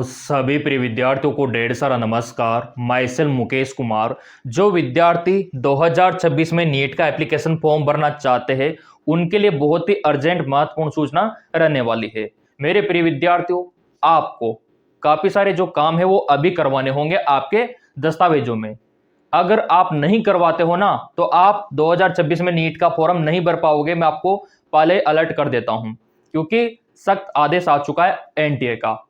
सभी प्रिय विद्यार्थियों को ढेर सारा नमस्कार। My self Mukesh Kumar. जो विद्यार्थी 2026 में नीट का एप्लीकेशन फॉर्म भरना चाहते हैं उनके लिए बहुत ही अर्जेंट महत्वपूर्ण सूचना रहने वाली है। मेरे प्रिय विद्यार्थियों, आपको काफी सारे जो काम है वो अभी करवाने होंगे आपके दस्तावेजों में। अगर आप नहीं करवाते हो ना तो आप 2026 में नीट का फॉर्म नहीं भर पाओगे। मैं आपको पहले अलर्ट कर देता हूं क्योंकि सख्त आदेश आ चुका है एनटीए का।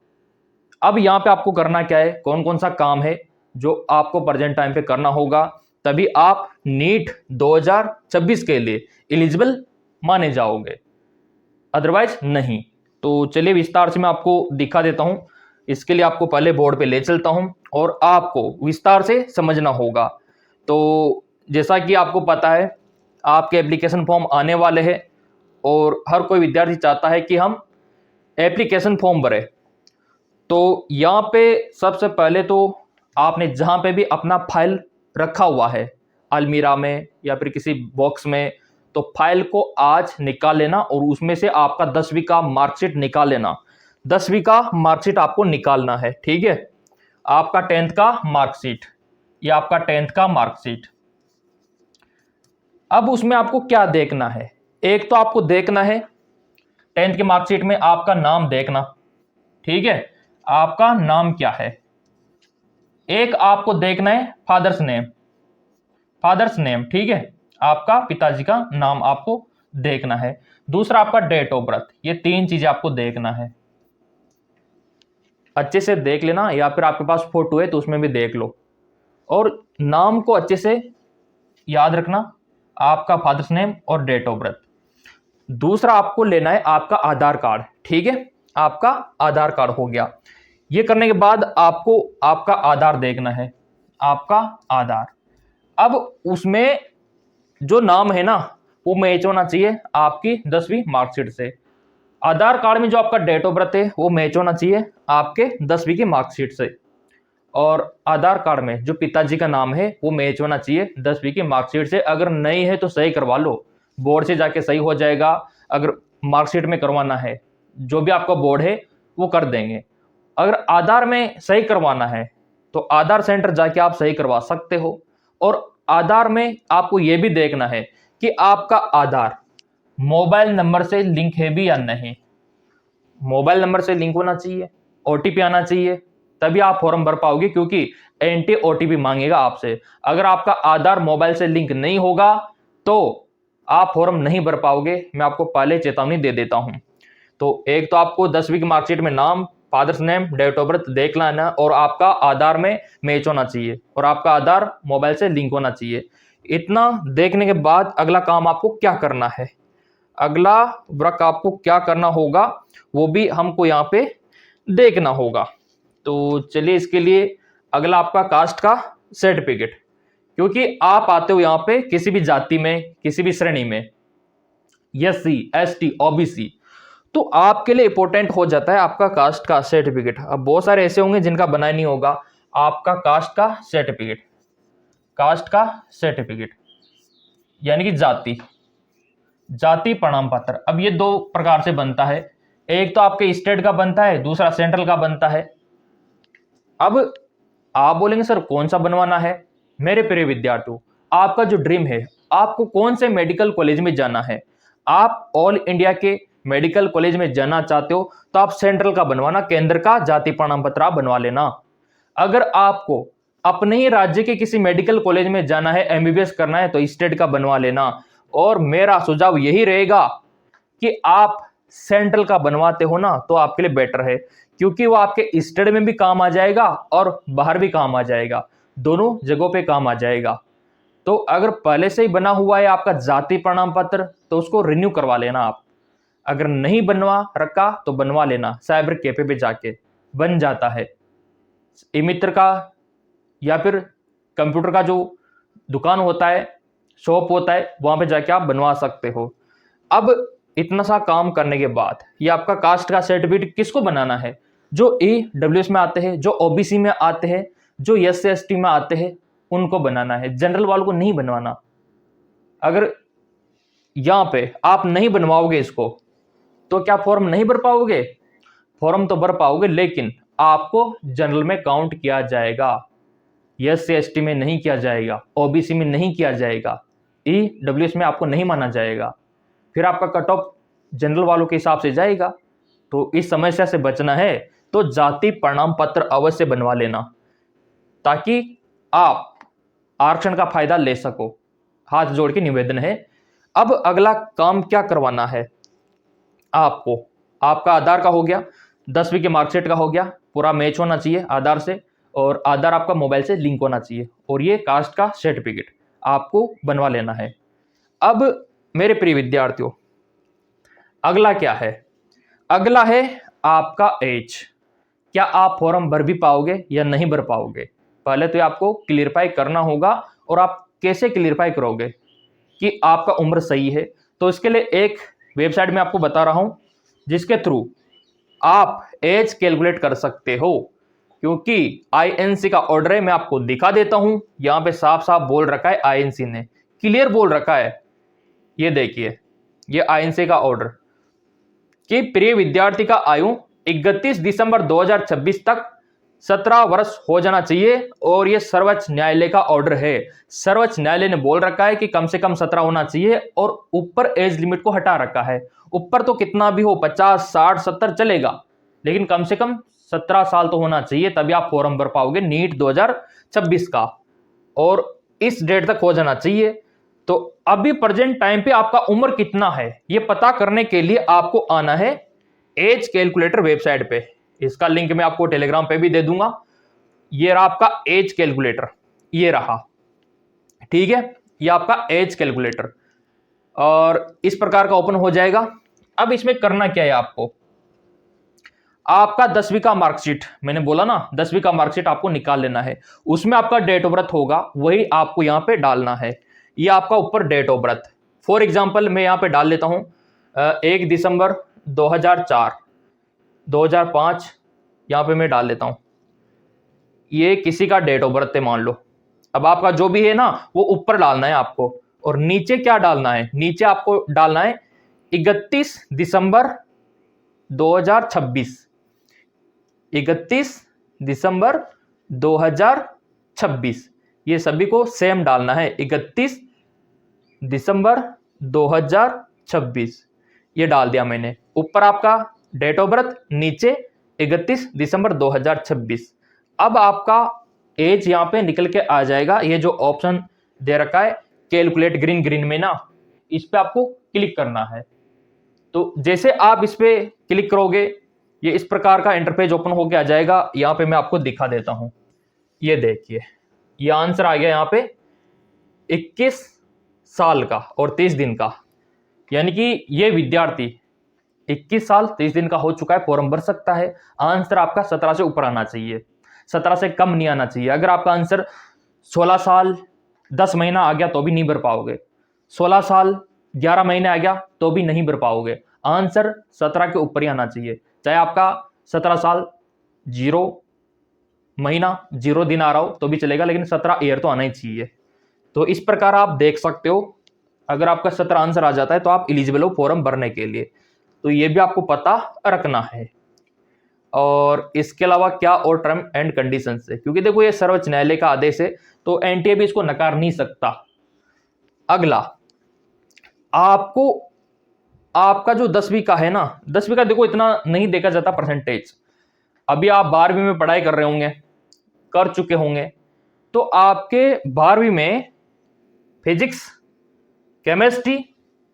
अब यहाँ पे आपको करना क्या है, कौन कौन सा काम है जो आपको प्रेजेंट टाइम पे करना होगा, तभी आप नीट 2026 के लिए एलिजिबल माने जाओगे, अदरवाइज नहीं। तो चलिए विस्तार से मैं आपको दिखा देता हूं। इसके लिए आपको पहले बोर्ड पे ले चलता हूं और आपको विस्तार से समझना होगा। तो जैसा कि आपको पता है आपके एप्लीकेशन फॉर्म आने वाले हैं और हर कोई विद्यार्थी चाहता है कि हम एप्लीकेशन फॉर्म भरें। तो यहाँ पे सबसे पहले तो आपने जहाँ पे भी अपना फाइल रखा हुआ है, अलमीरा में या फिर किसी बॉक्स में, तो फाइल को आज निकाल लेना और उसमें से आपका 10वीं का मार्कशीट निकाल लेना। 10वीं का मार्कशीट आपको निकालना है, ठीक है। आपका 10th का मार्कशीट, ये आपका 10th का मार्कशीट। अब उसमें आपको क्या देखना है, एक तो आपको देखना है 10th की मार्कशीट में आपका नाम देखना, ठीक है। आपका नाम क्या है। एक आपको देखना है फादर्स नेम, फादर्स नेम, ठीक है। आपका पिताजी का नाम आपको देखना है। दूसरा आपका डेट ऑफ बर्थ। ये तीन चीजें आपको देखना है। अच्छे से देख लेना, या फिर आपके पास फोटो है तो उसमें भी देख लो। और नाम को अच्छे से याद रखना, आपका फादर्स नेम और डेट ऑफ बर्थ। दूसरा आपको लेना है आपका आधार कार्ड, ठीक है। आपका आधार कार्ड हो गया। ये करने के बाद आपको आपका आधार देखना है, आपका आधार। अब उसमें जो नाम है ना वो मैच होना चाहिए आपकी 10वीं मार्कशीट से। आधार कार्ड में जो आपका डेट ऑफ बर्थ है वो मैच होना चाहिए आपके 10वीं की मार्कशीट से। और आधार कार्ड में जो पिताजी का नाम है वो मैच होना चाहिए 10वीं की मार्कशीट से। अगर नहीं है तो सही करवा लो, बोर्ड से जाके सही हो जाएगा। अगर मार्कशीट में करवाना है, जो भी आपका बोर्ड है वो कर देंगे। अगर आधार में सही करवाना है तो आधार सेंटर जाके आप सही करवा सकते हो। और आधार में आपको यह भी देखना है कि आपका आधार मोबाइल नंबर से लिंक है भी या नहीं। मोबाइल नंबर से लिंक होना चाहिए, ओटीपी आना चाहिए, तभी आप फॉर्म भर पाओगे, क्योंकि एंटी ओटीपी मांगेगा आपसे। अगर आपका आधार मोबाइल से लिंक नहीं होगा तो आप फॉर्म नहीं भर पाओगे। मैं आपको पहले चेतावनी दे देता हूं। तो एक तो आपको 10वीं की मार्कशीट में नाम, father's name, date of birth देख लेना और आपका आधार में मैच होना चाहिए और आपका आधार मोबाइल से लिंक होना चाहिए। इतना देखने के बाद अगला काम आपको क्या करना है, अगला वर्क आपको क्या करना होगा वो भी हमको यहाँ पे देखना होगा। तो चलिए इसके लिए अगला आपका कास्ट का सर्टिफिकेट, क्योंकि आप आते हो यहाँ पे किसी भी जाति में, किसी भी श्रेणी में, एससी, एसटी, ओबीसी, तो आपके लिए इंपॉर्टेंट हो जाता है आपका कास्ट का सर्टिफिकेट। अब बहुत सारे ऐसे होंगे जिनका बना नहीं होगा। आपका कास्ट का सर्टिफिकेट, कास्ट का सर्टिफिकेट यानी कि जाति, जाति प्रमाण पत्र। अब ये दो प्रकार से बनता है, एक तो आपके स्टेट का बनता है, दूसरा सेंट्रल का बनता है। अब आप बोलेंगे सर कौन सा बनवाना है। मेरे प्रिय विद्यार्थियों, आपका जो ड्रीम है, आपको कौन से मेडिकल कॉलेज में जाना है, आप ऑल इंडिया के मेडिकल कॉलेज में जाना चाहते हो तो आप सेंट्रल का बनवाना, केंद्र का जाति प्रमाण पत्र आप बनवा लेना। अगर आपको अपने ही राज्य के किसी मेडिकल कॉलेज में जाना है, एमबीबीएस करना है, तो स्टेट का बनवा लेना। और मेरा सुझाव यही रहेगा कि आप सेंट्रल का बनवाते हो ना तो आपके लिए बेटर है, क्योंकि वो आपके स्टेट में भी काम आ जाएगा और बाहर भी काम आ जाएगा, दोनों जगहों पे काम आ जाएगा। तो अगर पहले से ही बना हुआ है आपका जाति प्रमाण पत्र तो उसको रिन्यू करवा लेना आप। अगर नहीं बनवा रखा तो बनवा लेना, साइबर कैफे पे जाके बन जाता है। ई मित्र का या फिर कंप्यूटर का जो दुकान होता है, शॉप होता है, वहां पे जाके आप बनवा सकते हो। अब इतना सा काम करने के बाद ये आपका कास्ट का सर्टिफिकेट किसको बनाना है, जो ईडब्ल्यूएस में आते हैं, जो ओबीसी में आते हैं, जो एससी एसटी में आते हैं, उनको बनाना है, जनरल वालों को नहीं बनवाना। अगर यहां पे आप नहीं बनवाओगे इसको तो क्या फॉर्म नहीं भर पाओगे, फॉर्म तो भर पाओगे, लेकिन आपको जनरल में काउंट किया जाएगा, SC ST में नहीं किया जाएगा, OBC में नहीं किया जाएगा, EWS में आपको नहीं माना जाएगा। फिर आपका कट ऑफ जनरल वालों के हिसाब से जाएगा। तो इस समस्या से बचना है तो जाति प्रमाण पत्र अवश्य बनवा लेना, ताकि आप आरक्षण का फायदा ले सको। हाथ जोड़ के निवेदन है। अब अगला काम क्या करवाना है आपको, आपका आधार का हो गया, 10वीं के मार्कशीट का हो गया, पूरा मैच होना चाहिए आधार से, और आधार आपका मोबाइल से लिंक होना चाहिए, और ये कास्ट का सर्टिफिकेट आपको बनवा लेना है। अब मेरे प्रिय विद्यार्थियों, अगला क्या है? अगला है आपका एज। क्या आप फॉर्म भर भी पाओगे या नहीं भर पाओगे? पहले तो आपको क्लियरफाई करना होगा। और आप कैसे क्लियरफाई करोगे कि आपका उम्र सही है? तो इसके लिए एक वेबसाइट में आपको बता रहा हूं, जिसके थ्रू आप एज कैलकुलेट कर सकते हो। क्योंकि INC का ऑर्डर है, मैं आपको दिखा देता हूं। यहां पे साफ साफ बोल रखा है, INC ने क्लियर बोल रखा है, ये देखिए, ये INC का ऑर्डर कि प्रिय विद्यार्थी का आयु 31 दिसंबर 2026 तक 17 वर्ष हो जाना चाहिए। और ये सर्वोच्च न्यायालय का ऑर्डर है। सर्वोच्च न्यायालय ने बोल रखा है कि कम से कम 17 होना चाहिए, और ऊपर एज लिमिट को हटा रखा है। ऊपर तो कितना भी हो, 50, 60, 70 चलेगा, लेकिन कम से कम 17 साल तो होना चाहिए, तभी आप फॉर्म भर पाओगे नीट 2026 का, और इस डेट तक हो जाना चाहिए। तो अभी प्रेजेंट टाइम पे आपका उम्र कितना है, ये पता करने के लिए आपको आना है एज कैलकुलेटर वेबसाइट पे। इसका लिंक मैं आपको टेलीग्राम पे भी दे दूंगा। ये रहा आपका एज कैलकुलेटर, ये रहा, ठीक है, ये आपका एज कैलकुलेटर, और इस प्रकार का ओपन हो जाएगा। अब इसमें करना क्या है आपको, आपका 10वीं का मार्कशीट, मैंने बोला ना 10वीं का मार्कशीट आपको निकाल लेना है। उसमें आपका डेट ऑफ बर्थ होगा, वही आपको यहां पे डालना है। ये आपका ऊपर date of birth, for example मैं यहां पे डाल लेता हूं 1 दिसंबर 2004, 2005 यहां पे मैं डाल लेता हूं। ये किसी का डेट ऑफ बर्थ है मान लो। अब आपका जो भी है ना, वो ऊपर डालना है आपको। और नीचे क्या डालना है? नीचे आपको डालना है 31 दिसंबर 2026, 31 दिसंबर 2026, ये सभी को सेम डालना है, 31 दिसंबर 2026, ये डाल दिया मैंने। ऊपर आपका डेट ऑफ बर्थ, नीचे 31 दिसंबर 2026। अब आपका एज यहां पे निकल के आ जाएगा। ये जो ऑप्शन दे रखा है कैलकुलेट ग्रीन ग्रीन में ना, इस पे आपको क्लिक करना है। तो जैसे आप इस पे क्लिक करोगे, ये इस प्रकार का इंटरपेज ओपन होके आ जाएगा। यहां पे मैं आपको दिखा देता हूं, ये देखिए, ये आंसर आ गया यहां पे 21 साल का और 30 दिन का। यानी कि ये विद्यार्थी 21 साल 30 दिन का हो चुका है, फॉर्म भर सकता है। आंसर आपका 17 से ऊपर आना चाहिए, 17 से कम नहीं आना चाहिए। अगर आपका आंसर 16 साल 10 महीना आ गया तो भी नहीं भर पाओगे, 16 साल 11 महीने आ गया तो भी नहीं भर पाओगे। आंसर 17 के ऊपर ही आना चाहिए। चाहे आपका 17 साल 0 महीना 0 दिन आ रहा हो तो भी चलेगा, लेकिन 17 ईयर तो आना ही चाहिए। तो इस प्रकार आप देख सकते हो, अगर आपका 17 आंसर आ जाता है तो आप एलिजिबल हो फॉर्म भरने के लिए। तो ये भी आपको पता रखना है। और इसके अलावा क्या और टर्म एंड कंडीशन है, क्योंकि देखो ये सर्वोच्च न्यायालय का आदेश है, तो एनटीए भी इसको नकार नहीं सकता। अगला आपको, आपका जो 10वीं का है ना, 10वीं का देखो इतना नहीं देखा जाता परसेंटेज। अभी आप 12वीं में पढ़ाई कर रहे होंगे, कर चुके होंगे, तो आपके 12वीं में फिजिक्स, केमिस्ट्री,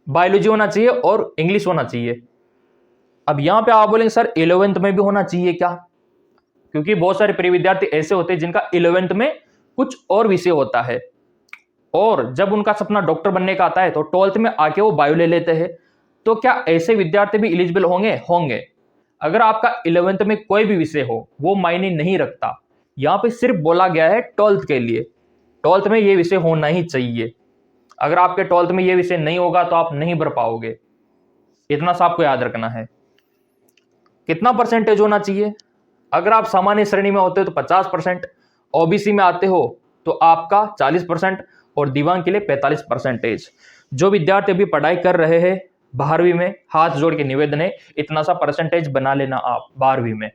बायोलॉजी होना चाहिए और इंग्लिश होना चाहिए। अब यहां पे आप बोलेंगे सर 11th में भी होना चाहिए क्या? क्योंकि बहुत सारे प्रिय विद्यार्थी ऐसे होते हैं जिनका 11th में कुछ और विषय होता है, और जब उनका सपना डॉक्टर बनने का आता है तो 12th में आके वो बायो ले लेते हैं। तो क्या ऐसे विद्यार्थी भी एलिजिबल होंगे? होंगे। अगर आपका 11th में कोई भी विषय हो, वो मायने नहीं रखता। यहां पे सिर्फ बोला गया है 12th के लिए, 12th में ये विषय होना ही चाहिए। अगर आपके 12th में ये विषय नहीं होगा तो आप नहीं भर पाओगे। इतना सा आपको याद रखना है। कितना परसेंटेज होना चाहिए? अगर आप सामान्य श्रेणी में होते हो तो 50%, ओबीसी में आते हो तो आपका 40%, और दिव्यांग के लिए 45%। जो विद्यार्थी अभी पढ़ाई कर रहे हैं 12वीं में, हाथ जोड़ के निवेदन है, इतना सा परसेंटेज बना लेना आप 12वीं में।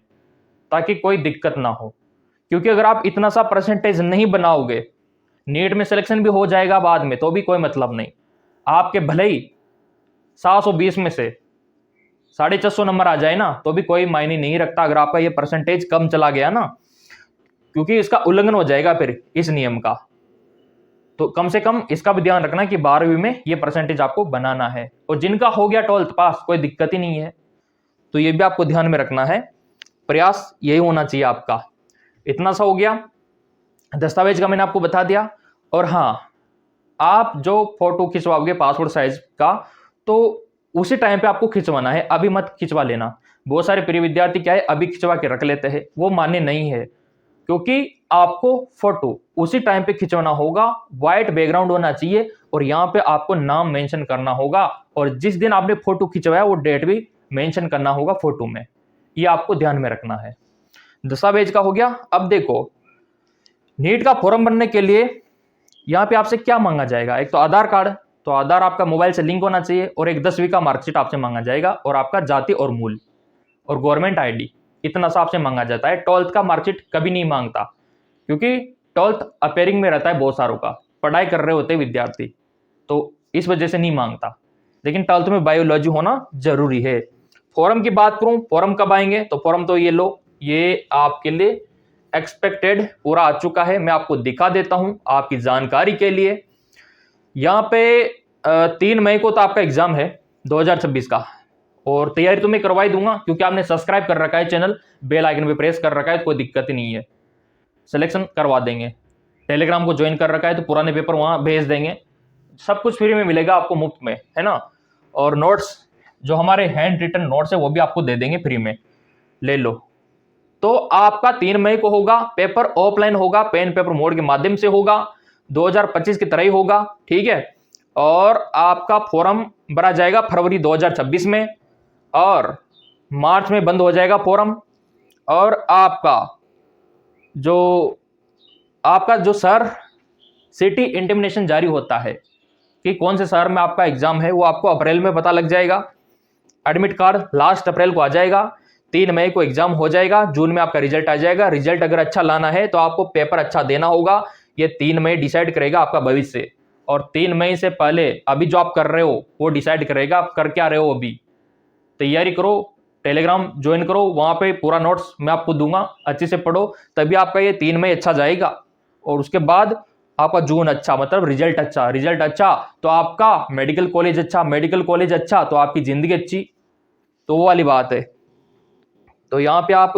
ताकि कोई दिक्कत ना हो। क्योंकि अगर आप इतना सा परसेंटेज नहीं बनाओगे, नीट में सिलेक्शन भी हो जाएगा बाद में तो भी कोई मतलब नहीं। आपके भले ही 720 में से 650 नंबर आ जाए ना तो भी कोई मायने नहीं रखता अगर आपका ये परसेंटेज कम चला गया ना, क्योंकि इसका उल्लंघन हो जाएगा फिर इस नियम का। तो कम से कम इसका भी ध्यान रखना कि 12वीं में ये परसेंटेज आपको बनाना है। और जिनका हो गया 12th पास, कोई दिक्कत ही नहीं है, तो ये भी आपको ध्यान में रखना है। प्रयास यही होना चाहिए आपका। इतना सा हो गया, दस्तावेज का मैंने आपको बता दिया। और हाँ, आप जो फोटो खिंचवाओगे पासपोर्ट साइज का, तो उसी टाइम पे आपको खिंचवाना है, अभी मत खिंचवा लेना। बहुत सारे प्रिय विद्यार्थी क्या है, अभी खिंचवा के रख लेते हैं, वो मान्य नहीं है। क्योंकि आपको फोटो उसी टाइम पे खिंचवाना होगा, व्हाइट बैकग्राउंड होना चाहिए और यहाँ पे आपको नाम मेंशन करना होगा, और जिस दिन आपने फोटो खिंचवाया वो डेट भी मेंशन करना होगा फोटो में। ये आपको ध्यान में रखना है। दस्तावेज का हो गया। अब देखो, नीट का फॉर्म भरने के लिए यहाँ पे आपसे क्या मांगा जाएगा? एक तो आधार कार्ड, तो आधार आपका मोबाइल से लिंक होना चाहिए, और एक 10वीं का मार्कशीट आपसे मांगा जाएगा, और आपका जाति और मूल, और गवर्नमेंट आईडी, इतना सा आपसे मांगा जाता है। 12th का मार्कशीट कभी नहीं मांगता, क्योंकि 12th अपेयरिंग में रहता है बहुत सारों का, पढ़ाई कर रहे होते हैं विद्यार्थी, तो इस वजह से नहीं मांगता। लेकिन 12th में बायोलॉजी होना जरूरी है। फॉर्म की बात करूं, फॉर्म कब आएंगे? तो फॉर्म तो ये लो, ये आपके लिए एक्सपेक्टेड पूरा आ चुका है। मैं आपको दिखा देता हूं आपकी जानकारी के लिए। यहाँ पे 3 मई को तो आपका एग्जाम है 2026 का, और तैयारी तो मैं करवाई दूंगा, क्योंकि आपने सब्सक्राइब कर रखा है चैनल, बेल आइकन पे प्रेस कर रखा है, तो कोई दिक्कत ही नहीं है, सिलेक्शन करवा देंगे। टेलीग्राम को ज्वाइन कर रखा है तो पुराने पेपर वहां भेज देंगे, सब कुछ फ्री में मिलेगा आपको, मुफ्त में, है ना। और नोट्स, जो हमारे हैंड रिटन नोट्स है वो भी आपको दे देंगे फ्री में, ले लो। तो आपका 3 मई को होगा पेपर, ऑफलाइन होगा, पेन पेपर मोड के माध्यम से होगा, 2025 की तरह ही होगा, ठीक है। और आपका फॉर्म भरा जाएगा फरवरी 2026 में, और मार्च में बंद हो जाएगा फॉर्म। और आपका जो शहर सिटी इंटिमिनेशन जारी होता है कि कौन से शहर में आपका एग्जाम है, वो आपको अप्रैल में पता लग जाएगा। एडमिट कार्ड लास्ट अप्रैल को आ जाएगा, 3 मई को एग्जाम हो जाएगा, जून में आपका रिजल्ट आ जाएगा। रिजल्ट अगर अच्छा लाना है तो आपको पेपर अच्छा देना होगा, ये 3 मई डिसाइड करेगा आपका भविष्य। और 3 मई से पहले अभी जो आप कर रहे हो वो डिसाइड करेगा आप कर क्या रहे हो। अभी तैयारी करो, टेलीग्राम ज्वाइन करो, वहां पे पूरा नोट्स मैं आपको दूंगा, अच्छे से पढ़ो, तभी आपका ये 3 मई अच्छा जाएगा। और उसके बाद आपका जून अच्छा, मतलब रिजल्ट अच्छा, रिजल्ट अच्छा तो आपका मेडिकल कॉलेज अच्छा, मेडिकल कॉलेज अच्छा तो आपकी जिंदगी अच्छी, तो वो वाली बात है। तो यहाँ पे आप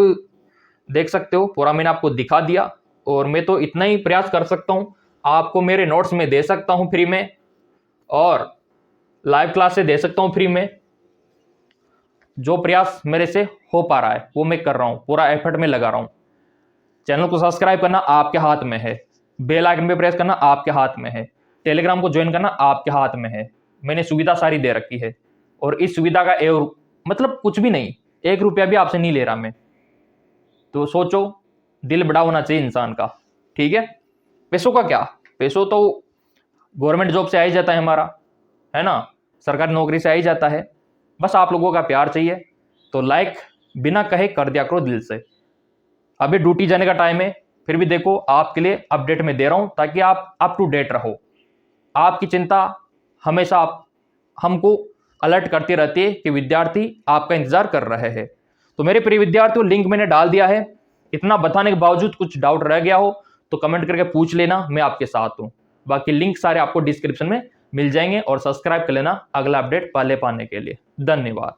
देख सकते हो, पूरा मैंने आपको दिखा दिया। और मैं तो इतना ही प्रयास कर सकता हूँ, आपको मेरे नोट्स में दे सकता हूँ फ्री में, और लाइव क्लास से दे सकता हूँ फ्री में। जो प्रयास मेरे से हो पा रहा है वो मैं कर रहा हूँ, पूरा एफर्ट में लगा रहा हूँ। चैनल को सब्सक्राइब करना आपके हाथ में है, बेल आइकन पे प्रेस करना आपके हाथ में है, टेलीग्राम को ज्वाइन करना आपके हाथ में है। मैंने सुविधा सारी दे रखी है, और इस सुविधा का मतलब कुछ भी नहीं, 1 रुपया भी आपसे नहीं ले रहा मैं। तो सोचो, दिल बड़ा होना चाहिए इंसान का, ठीक है। पैसों का क्या, पैसों तो गवर्नमेंट जॉब से आ ही जाता है हमारा, है ना, सरकारी नौकरी से आ ही जाता है। बस आप लोगों का प्यार चाहिए, तो लाइक बिना कहे कर दिया करो दिल से। अभी ड्यूटी जाने का टाइम है, फिर भी देखो आपके लिए अपडेट में दे रहा हूं, ताकि आप अप टू डेट रहो। आपकी चिंता हमेशा हमको अलर्ट करती रहती है कि विद्यार्थी आपका इंतजार कर रहे हैं। तो मेरे प्रिय विद्यार्थियों, लिंक मैंने डाल दिया है। इतना बताने के बावजूद कुछ डाउट रह गया हो तो कमेंट करके पूछ लेना, मैं आपके साथ हूं। बाकी लिंक सारे आपको डिस्क्रिप्शन में मिल जाएंगे, और सब्सक्राइब कर लेना अगला अपडेट पहले पाने के लिए। धन्यवाद।